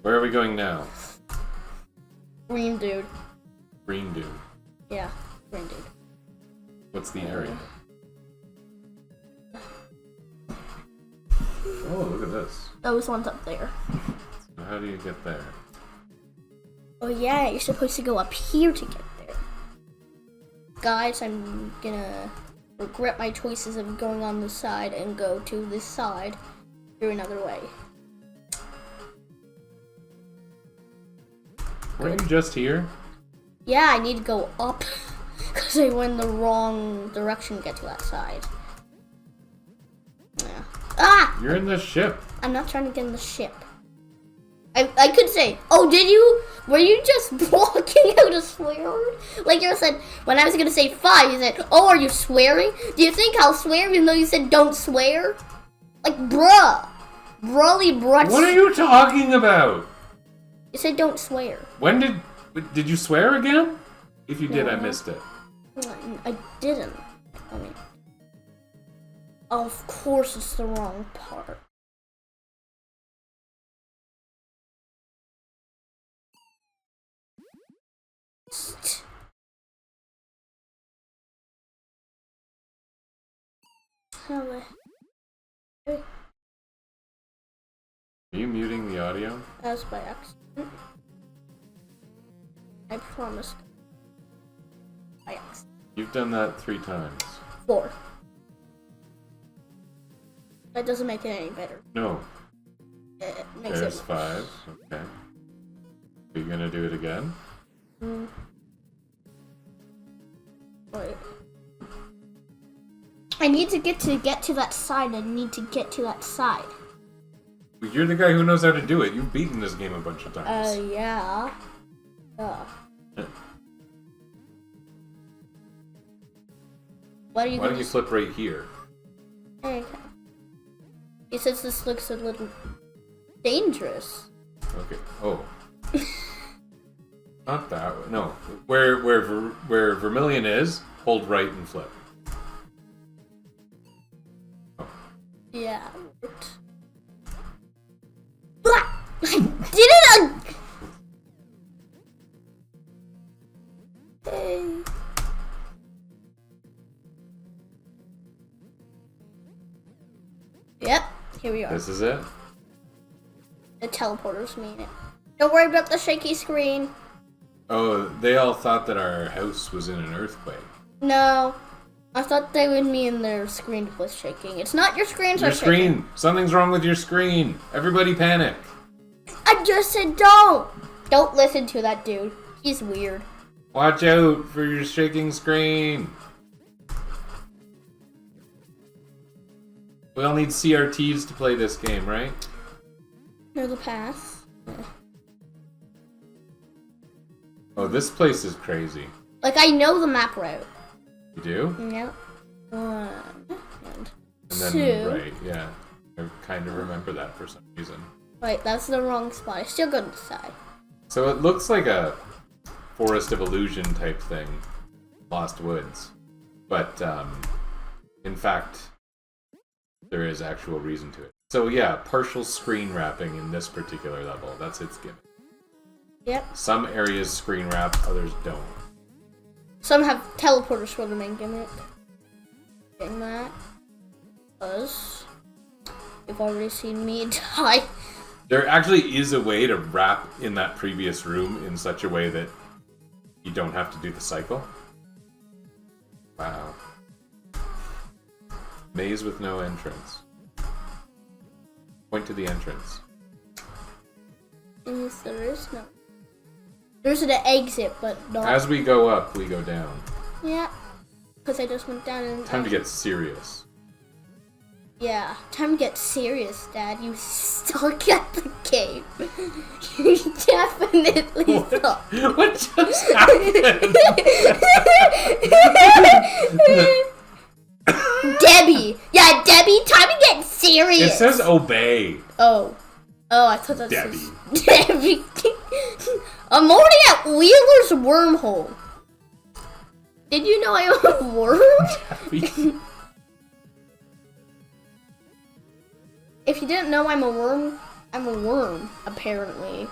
Where are we going now? Green dude. Green dude. Yeah, green dude. What's the area? Oh, look at this. Those ones up there. So how do you get there? Oh yeah, you're supposed to go up here to get there. Guys, I'm gonna regret my choices of going on this side and go to this side through another way. Weren't you just here? Yeah, I need to go up because I went the wrong direction to get to that side. Yeah. Ah! You're in the ship. I'm not trying to get in the ship. I could say, oh, were you just blocking out a swear word? Like you said, when I was going to say 5, you said, oh, are you swearing? Do you think I'll swear even though you said don't swear? Like, bruh. Bruh. What are you talking about? You said don't swear. When did you swear again? If you did, I missed it. I didn't. I mean, of course it's the wrong part. Are you muting the audio? That was by accident. I promised. By accident. You've done that 3 times. 4. That doesn't make it any better. No. It makes There's it 5. Okay. Are you gonna do it again? Wait. I need to get to that side. I need to get to that side. You're the guy who knows how to do it. You've beaten this game a bunch of times. Yeah. Why don't you flip right here? Okay. He says this looks a little dangerous. Okay. Oh. Not that way. No. Where Vermilion is, hold right and flip. Oh. Yeah. I did it again! Yep, here we are. This is it? The teleporters mean it. Don't worry about the shaky screen. Oh, they all thought that our house was in an earthquake. No. I thought they would mean their screen was shaking. It's not your screens are shaking. Your screen! Something's wrong with your screen! Everybody panic! I just said don't! Don't listen to that dude. He's weird. Watch out for your shaking screen! We all need CRTs to play this game, right? Near the path. Oh, this place is crazy. Like, I know the map route. You do? Yep. One. And then, two. right, yeah. I kind of remember that for some reason. Wait, that's the wrong spot. I still go to the side. So it looks like a Forest of Illusion type thing. Lost Woods. But, in fact, there is actual reason to it. So yeah, partial screen wrapping in this particular level. That's its gimmick. Yep. Some areas screen wrap, others don't. Some have teleporters for the main gimmick. Getting that. Because you've already seen me die. There actually is a way to wrap in that previous room in such a way that you don't have to do the cycle. Wow. Maze with no entrance. Point to the entrance. Yes, there is no. There's an exit, but not. As we go up, we go down. Yeah. Because I just went down and. Time to get serious. Yeah, time to get serious, Dad. You suck at the game. You definitely suck. What just happened? Debbie! Yeah, Debbie, time to get serious! It says obey. Oh. Oh, I thought that Debbie. says Debbie. I'm already at Wheeler's wormhole. Did you know I'm a worm? Debbie. If you didn't know I'm a worm, apparently.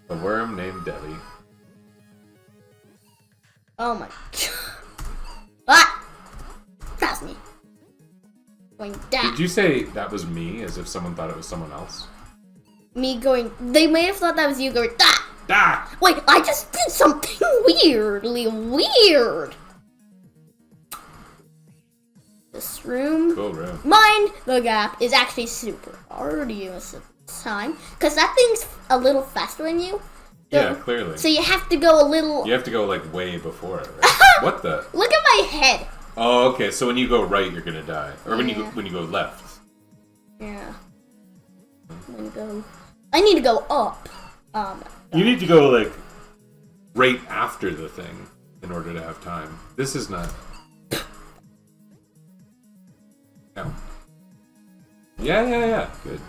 A worm named Debbie. Oh my god. Ah! That's me. Going down. Did you say that was me, as if someone thought it was someone else? Me going. They may have thought that was you going. Ah! Ah! Wait, I just did something weirdly weird. This room. Cool room. Mind the gap is actually super arduous at this time. Because that thing's a little faster than you. Yeah, clearly. So you have to go a little. You have to go like way before it, right? What the? Look at my head. Oh, okay. So when you go right, you're gonna die, or when you go left. Yeah. I need to go up. You need to go like right after the thing in order to have time. This is not. No. Yeah. Good.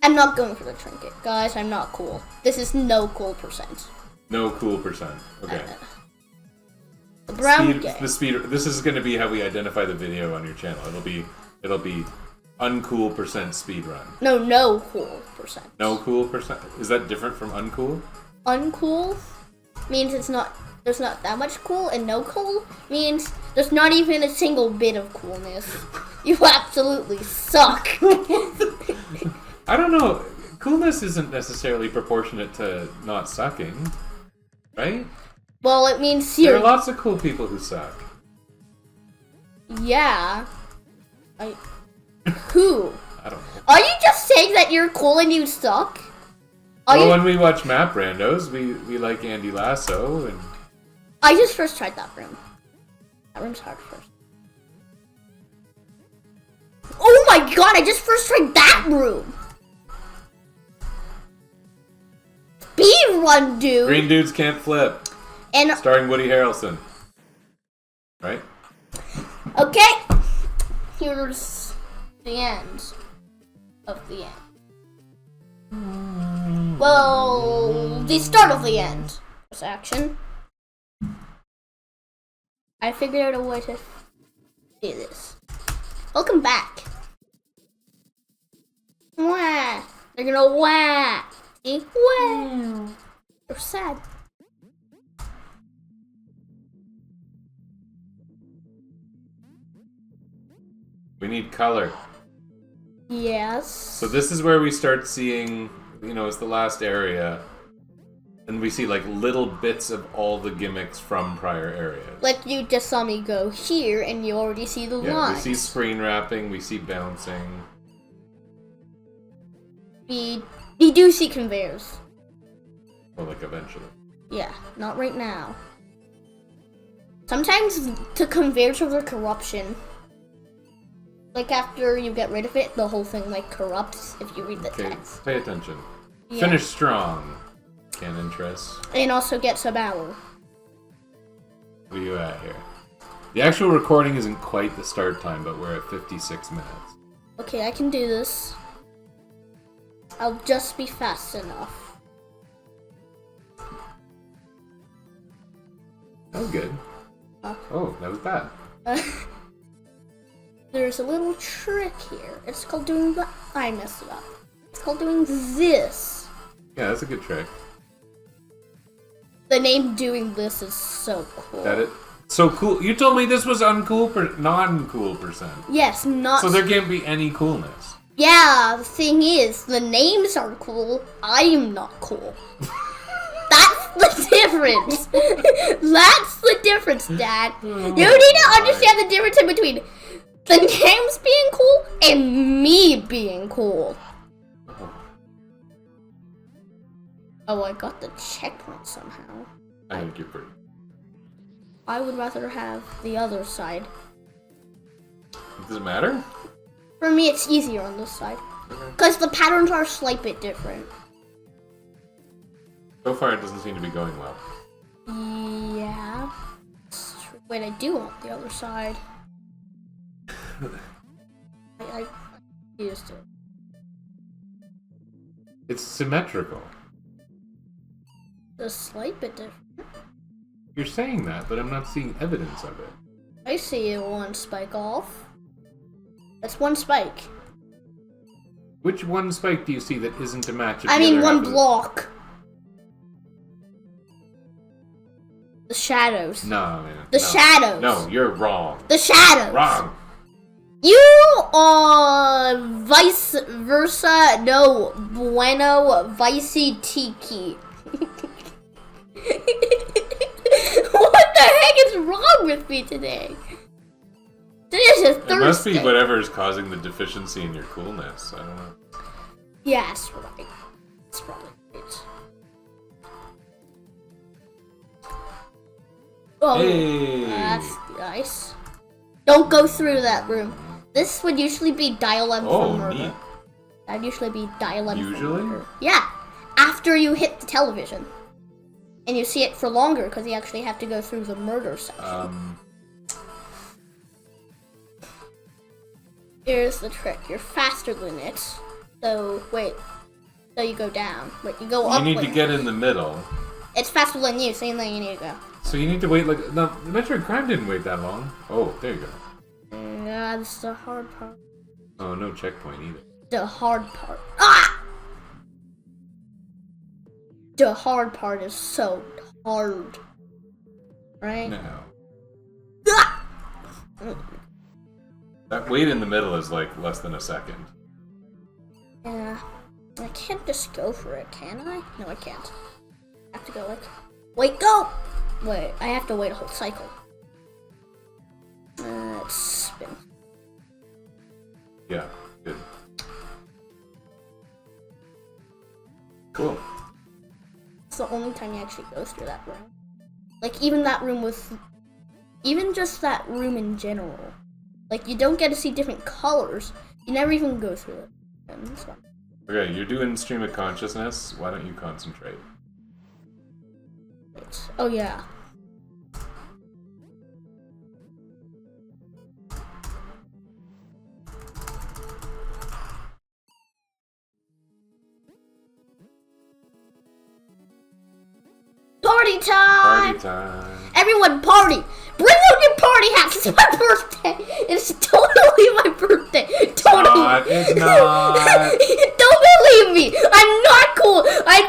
I'm not going for the trinket, guys. I'm not cool. This is no cool %. No cool %. Okay. The brown game. This is going to be how we identify the video on your channel. It'll be uncool % speedrun. No cool %. No cool %. Is that different from uncool? Uncool means there's not that much cool, and no cool means there's not even a single bit of coolness. You absolutely suck. I don't know. Coolness isn't necessarily proportionate to not sucking, right? Well, it means there are lots of cool people who suck. Yeah. Who? I don't know. Are you just saying that you're cool and you suck? When we watch Map Randos, we like Andy Lasso and I just first tried that room. That room's hard first. Oh my god, I just first tried that room! Speedrun, dude! Green dudes can't flip. And starring Woody Harrelson. Right? okay. Here's the end of the end. Well, the start of the end. This action. I figured out a way to do this. Welcome back. Wah! They're gonna wah! See? Wah! They're sad. We need color. Yes. So this is where we start seeing, you know, it's the last area. And we see like little bits of all the gimmicks from prior areas. Like you just saw me go here and you already see the lines. We see screen wrapping, we see bouncing. We do see conveyors. Well, like eventually. Yeah, not right now. Sometimes the conveyors have their corruption. Like after you get rid of it, the whole thing like corrupts if you read the text. Pay attention. Yeah. Finish strong. Cannon Tress. And also gets a bower. Where you at here? The actual recording isn't quite the start time, but we're at 56 minutes. Okay, I can do this. I'll just be fast enough. That was good. Oh, that was bad. There's a little trick here. It's called doing the... I messed it up. It's called doing this. Yeah, that's a good trick. The name doing this is so cool. That it? So cool. You told me this was uncool, non-cool percent. Yes, not... So there can't be any coolness. Yeah, the thing is, the names are cool. I am not cool. That's the difference. That's the difference, Dad. You need to understand the difference in between the names being cool and me being cool. Oh, I got the checkpoint somehow. I think you're pretty. I would rather have the other side. Does it matter? For me, it's easier on this side. Because the patterns are a slight bit different. So far, it doesn't seem to be going well. Yeah. Wait, I do want the other side. I used it. It's symmetrical. A slight bit different. You're saying that, but I'm not seeing evidence of it. I see one spike off. That's one spike. Which one spike do you see that isn't a match? I mean one block. The shadows. No, man. The shadows. No, you're wrong. The shadows. Wrong. You are vice versa. No, bueno, vice tiki. What the heck is wrong with me today? Today is a Thursday. It must be whatever is causing the deficiency in your coolness. I don't know. Yeah, that's right. That's probably it. Oh, hey. That's nice. Don't go through that room. This would usually be dial M for murder. Neat. That'd usually be dial M Usually? for murder. Yeah, after you hit the television. And you see it for longer because you actually have to go through the murder section. Here's the trick. You're faster than it. So, wait. So you go down. Wait, you go up. You need to get in the middle. It's faster than you, so you know you need to go. So you need to wait like... No, Metroid Prime didn't wait that long. Oh, there you go. Yeah, that's the hard part. Oh, no checkpoint either. The hard part. Ah! The hard part is so hard. Right? No. Ah! That wait in the middle is like less than a second. Yeah. I can't just go for it, can I? No, I can't. I have to go like... Wait, go! Wait, I have to wait a whole cycle. Let's spin. Yeah, good. Cool. It's the only time you actually go through that room. Like, even that room with... Even just that room in general. Like, you don't get to see different colors. You never even go through it. And it's fun. Okay, you're doing stream of consciousness. Why don't you concentrate? Oh, yeah. Party time! Party time. Everyone party! Bring out your party hats! It's my birthday! It's totally my birthday! Totally! It's not! Don't believe me! I'm not cool! I'm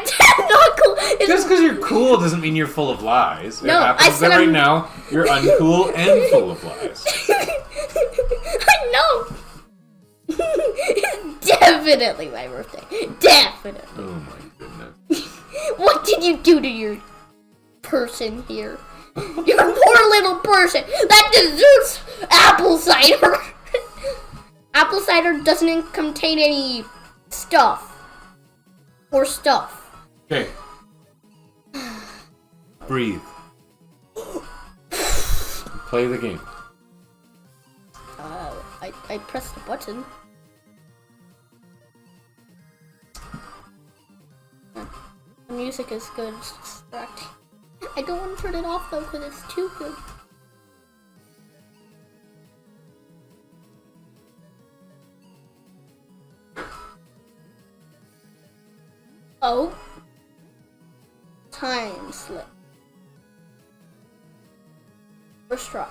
not cool! Just because you're cool doesn't mean you're full of lies. No, it happens that right now you're uncool and full of lies. I know! It's definitely my birthday. Definitely. Oh my goodness. What did you do to your person here? Your poor little person that deserves apple cider. Apple cider doesn't contain any stuff. Or stuff. Okay. Breathe. Play the game. I pressed the button. The music is good, it's distracting. I don't want to turn it off though because it's too good. Oh. Time slip. First try.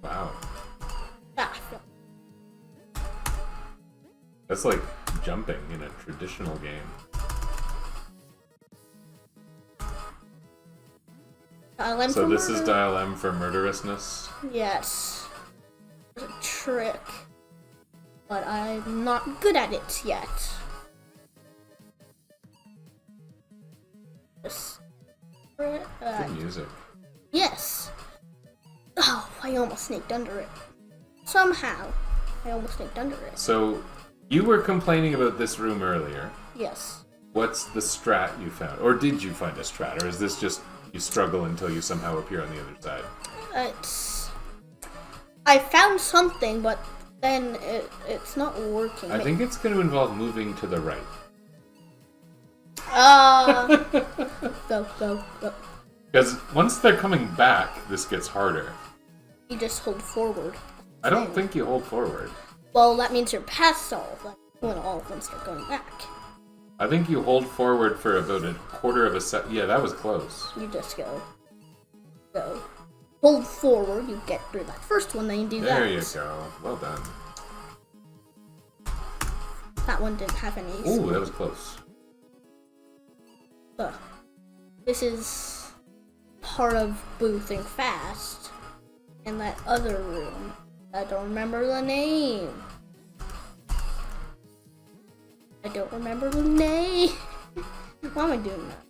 Wow. Ah, That's like jumping in a traditional game. Dial M So for this murder. is dial M for murderousness? Yes. It's a trick. But I'm not good at it yet. Good music. Yes. Oh, I almost snaked under it. Somehow, I almost snaked under it. So, you were complaining about this room earlier. Yes. What's the strat you found? Or did you find a strat? Or is this just you struggle until you somehow appear on the other side? I found something, but then it's not working. I think it's going to involve moving to the right. Go. Because once they're coming back, this gets harder. You just hold forward. I don't think you hold forward. Well, that means you're past all of them when all of them start going back. I think you hold forward for about a quarter of a second. Yeah, that was close. You just go. Hold forward, you get through that first one, then you do that. There you go. Well done. That one didn't have any. Ooh, that was close. This is part of boothing fast. In that other room. I don't remember the name. Why am I doing that?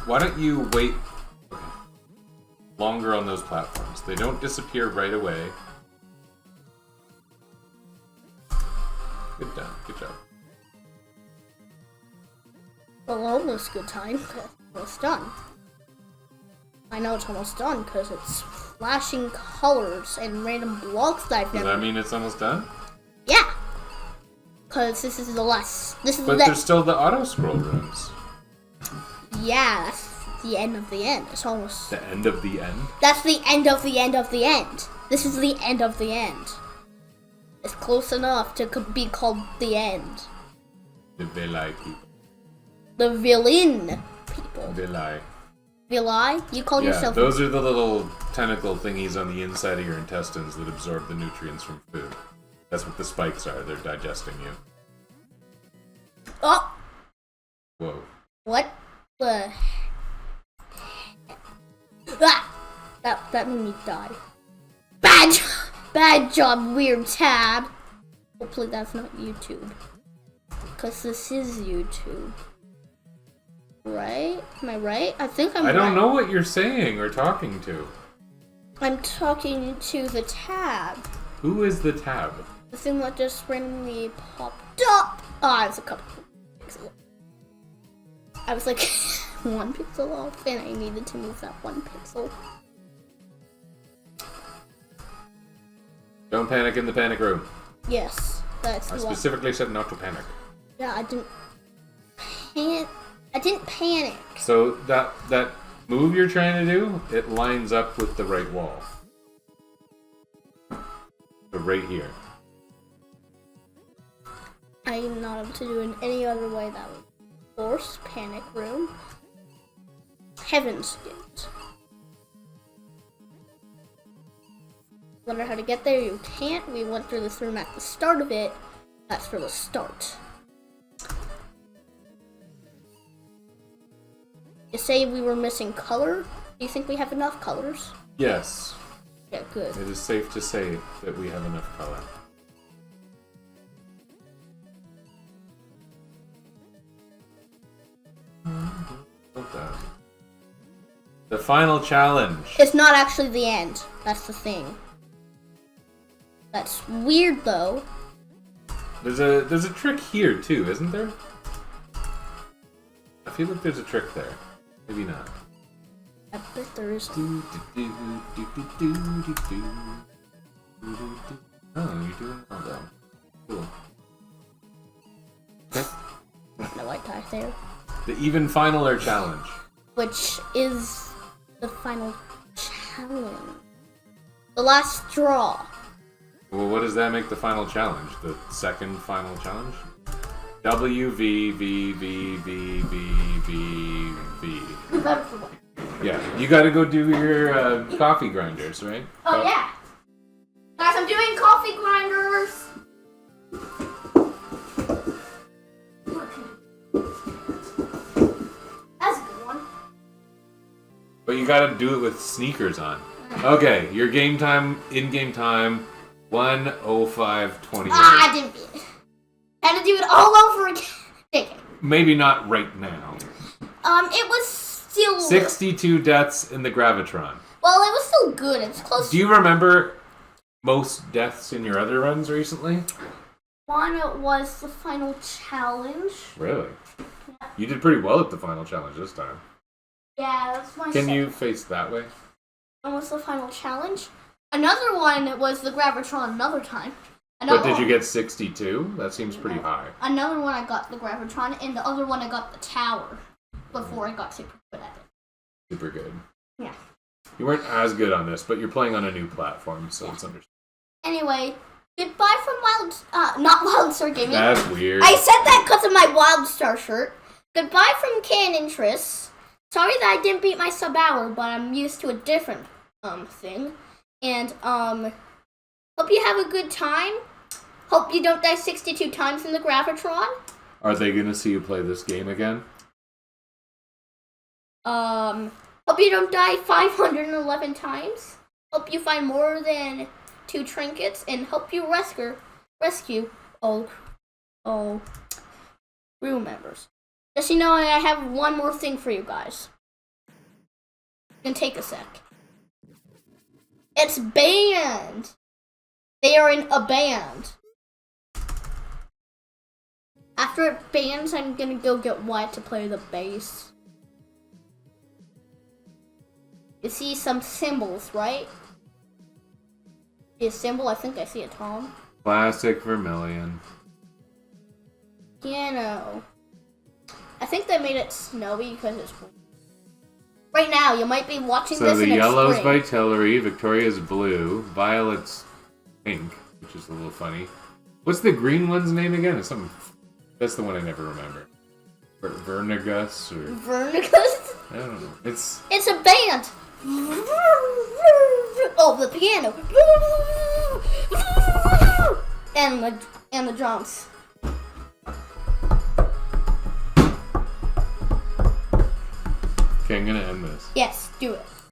Why don't you wait longer on those platforms? They don't disappear right away. Good done. Good job. Well, almost good time. Almost done. I know it's almost done because it's flashing colors and random blocks that I've Does never. that mean it's almost done? Yeah. Because this is the last. This is But the. there's still the auto scroll rooms. Yeah, that's the end of the end. It's almost. The end of the end? That's the end of the end of the end. This is the end of the end. It's close enough to be called the end. The Villi people. The villain people. Villi. Villi? You call Yeah, yourself. those are the little tentacle thingies on the inside of your intestines that absorb the nutrients from food. That's what the spikes are. They're digesting you. Oh! Whoa. What the Ah! That made me die. Bad job, weird tab. Hopefully that's not YouTube. Because this is YouTube. Right? Am I right? I think I'm right. I don't know what you're saying or talking to. I'm talking to the tab. Who is the tab? The thing that just randomly popped up. Ah, it's a couple pixels. I was like 1 pixel off and I needed to move that 1 pixel. Don't panic in the panic room. Yes, that's I specifically said not to panic. Yeah, I didn't panic. So that move you're trying to do, it lines up with the right wall. So right here. I am not able to do it in any other way that would force panic room. Heaven's Gate. Wonder how to get there, you can't. We went through this room at the start of it. That's for the start. You say we were missing color? Do you think we have enough colors? Yes. Yeah, good. It is safe to say that we have enough color. The final challenge. It's not actually the end. That's the thing. That's weird though. There's a trick here too, isn't there? I feel like there's a trick there. Maybe not. I bet there is. Oh, you're doing all that. Cool. No white tie there. The even finaler challenge. Which is the final challenge. The last straw. Well, what does that make the final challenge? The second final challenge? VVVVVVV. Yeah, you gotta go do your coffee grinders, right? Oh yeah. Guys, I'm doing coffee grinders. That's a good one. But you gotta do it with sneakers on. Okay, your game time, in-game time, 1:05:28. Ah, I didn't beat it. I had to do it all over again. Maybe not right now. It was still 62 deaths in the Gravitron. Well, it was still good. It's close. Do you remember most deaths in your other runs recently? One was the final challenge. Really? Yeah. You did pretty well at the final challenge this time. Yeah, that's my Can you face that way? One was the final challenge. Another one was the Gravitron another time. But did you get 62? That seems pretty high. Another one I got the Gravitron, and the other one I got the tower before I got super good at it. Super good. Yeah. You weren't as good on this, but you're playing on a new platform, so it's understandable. Anyway, goodbye from not Wildstar Gaming. That's weird. I said that because of my Wildstar shirt. Goodbye from Canon Tris. Sorry that I didn't beat my sub hour, but I'm used to a different thing. And hope you have a good time. Hope you don't die 62 times in the Gravitron. Are they gonna see you play this game again? Hope you don't die 511 times. Hope you find more than 2 trinkets, and hope you rescue all crew members. Just so you know, I have one more thing for you guys. You can take a sec. It's banned. They are in a band. After it bans, I'm gonna go get Wyatt to play the bass. You see some symbols, right? See a symbol? I think I see a Tom. Classic Vermilion. Piano. I think they made it snowy because it's right now. You might be watching this in So the yellow's spring. Vitellory, Victoria's blue, violet's pink, which is a little funny. What's the green one's name again? It's something. That's the one I never remember. Vernigus or Vernigus? I don't know. It's a band. Oh, the piano. And the drums. okay. I'm gonna end this. Yes, do it.